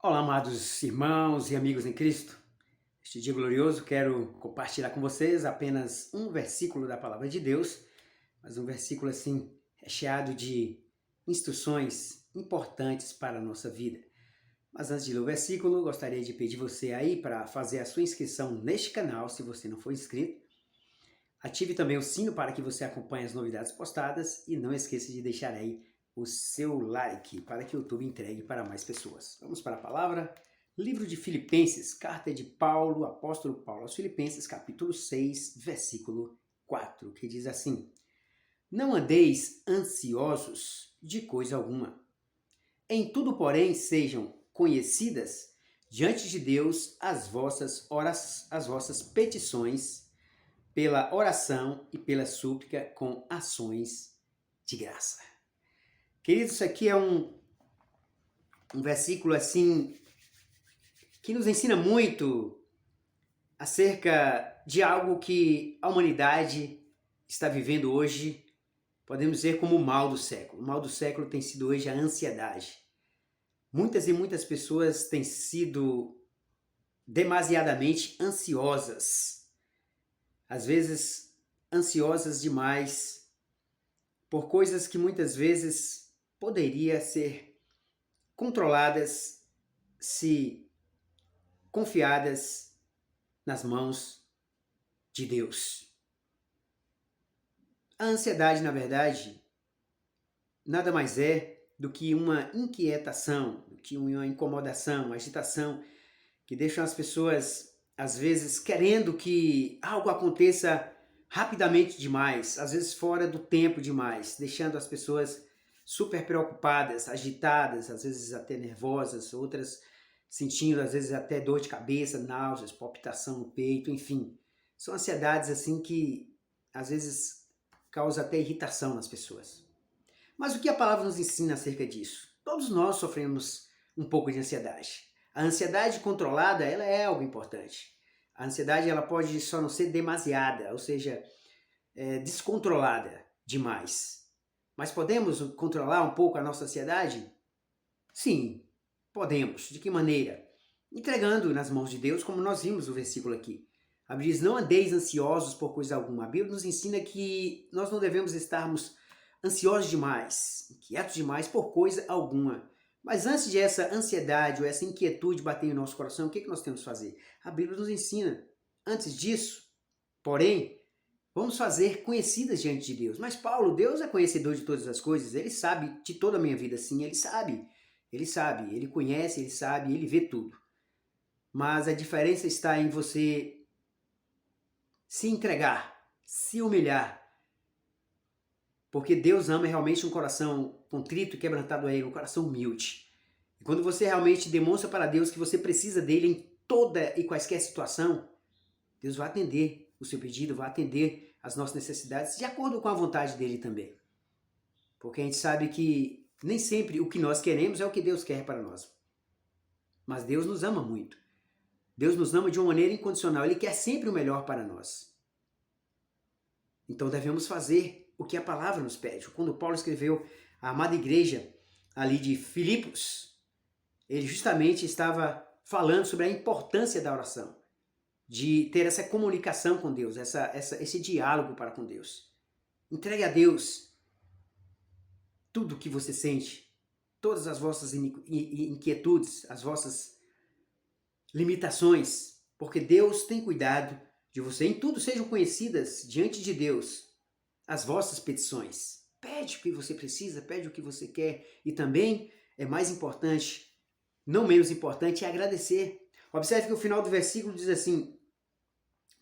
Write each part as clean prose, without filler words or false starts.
Olá, amados irmãos e amigos em Cristo. Este dia glorioso quero compartilhar com vocês apenas um versículo da Palavra de Deus, mas um versículo assim recheado de instruções importantes para a nossa vida. Mas antes de ler o versículo, gostaria de pedir você aí para fazer a sua inscrição neste canal, se você não for inscrito. Ative também o sino para que você acompanhe as novidades postadas e não esqueça de deixar aí o seu like para que o YouTube entregue para mais pessoas. Vamos para a palavra. Livro de Filipenses, carta de Paulo, apóstolo Paulo aos Filipenses, capítulo 6, versículo 4, que diz assim: Não andeis ansiosos de coisa alguma. Em tudo, porém, sejam conhecidas diante de Deus as vossas petições pela oração e pela súplica com ações de graça. Queridos, isso aqui é um versículo assim que nos ensina muito acerca de algo que a humanidade está vivendo hoje, podemos dizer como o mal do século. O mal do século tem sido hoje a ansiedade. Muitas e muitas pessoas têm sido demasiadamente ansiosas. Às vezes, ansiosas demais por coisas que muitas vezes poderia ser controladas se confiadas nas mãos de Deus. A ansiedade, na verdade, nada mais é do que uma inquietação, do que uma incomodação, uma agitação que deixam as pessoas, às vezes, querendo que algo aconteça rapidamente demais, às vezes fora do tempo demais, deixando as pessoas super preocupadas, agitadas, às vezes até nervosas, outras sentindo às vezes até dor de cabeça, náuseas, palpitação no peito, enfim. São ansiedades assim que às vezes causam até irritação nas pessoas. Mas o que a palavra nos ensina acerca disso? Todos nós sofremos um pouco de ansiedade. A ansiedade controlada, ela é algo importante. A ansiedade ela pode só não ser demasiada, ou seja, descontrolada demais. Mas podemos controlar um pouco a nossa ansiedade? Sim, podemos. De que maneira? Entregando nas mãos de Deus, como nós vimos no versículo aqui. A Bíblia diz, não andeis ansiosos por coisa alguma. A Bíblia nos ensina que nós não devemos estarmos ansiosos demais, inquietos demais por coisa alguma. Mas antes de essa ansiedade ou essa inquietude bater em nosso coração, o que nós temos que fazer? A Bíblia nos ensina. Antes disso, porém, vamos fazer conhecidas diante de Deus. Mas Paulo, Deus é conhecedor de todas as coisas, Ele sabe de toda a minha vida, sim, Ele sabe. Ele sabe, Ele conhece, Ele sabe, Ele vê tudo. Mas a diferença está em você se entregar, se humilhar. Porque Deus ama realmente um coração contrito e quebrantado a Ele, um coração humilde. E quando você realmente demonstra para Deus que você precisa dele em toda e quaisquer situação, Deus vai atender o seu pedido, vai atender as nossas necessidades de acordo com a vontade dele também. Porque a gente sabe que nem sempre o que nós queremos é o que Deus quer para nós. Mas Deus nos ama muito. Deus nos ama de uma maneira incondicional. Ele quer sempre o melhor para nós. Então devemos fazer o que a palavra nos pede. Quando Paulo escreveu a amada igreja ali de Filipos, ele justamente estava falando sobre a importância da oração, de ter essa comunicação com Deus, esse diálogo para com Deus. Entregue a Deus tudo o que você sente, todas as vossas inquietudes, as vossas limitações, porque Deus tem cuidado de você. Em tudo sejam conhecidas diante de Deus as vossas petições. Pede o que você precisa, pede o que você quer. E também é mais importante, não menos importante, é agradecer. Observe que o final do versículo diz assim,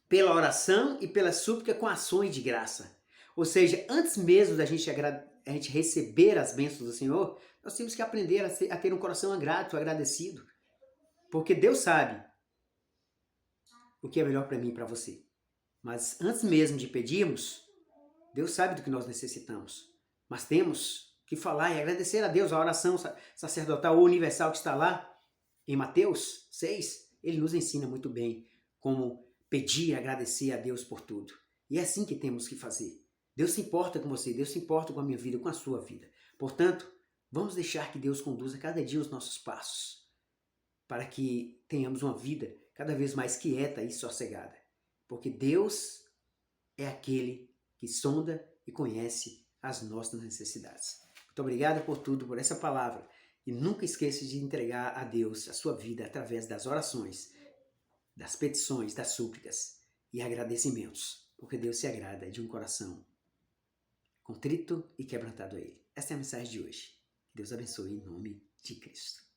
pela oração e pela súplica com ações de graça. Ou seja, antes mesmo da gente receber as bênçãos do Senhor, nós temos que aprender a ter um coração grato, agradecido. Porque Deus sabe o que é melhor para mim e para você. Mas antes mesmo de pedirmos, Deus sabe do que nós necessitamos. Mas temos que falar e agradecer a Deus. A oração sacerdotal ou universal que está lá em Mateus 6, ele nos ensina muito bem como pedir e agradecer a Deus por tudo. E é assim que temos que fazer. Deus se importa com você, Deus se importa com a minha vida, com a sua vida. Portanto, vamos deixar que Deus conduza cada dia os nossos passos. para que tenhamos uma vida cada vez mais quieta e sossegada. Porque Deus é aquele que sonda e conhece as nossas necessidades. Muito obrigado por tudo, por essa palavra. E nunca esqueça de entregar a Deus a sua vida através das orações, das petições, das súplicas e agradecimentos. Porque Deus se agrada de um coração contrito e quebrantado a Ele. Esta é a mensagem de hoje. Que Deus abençoe em nome de Cristo.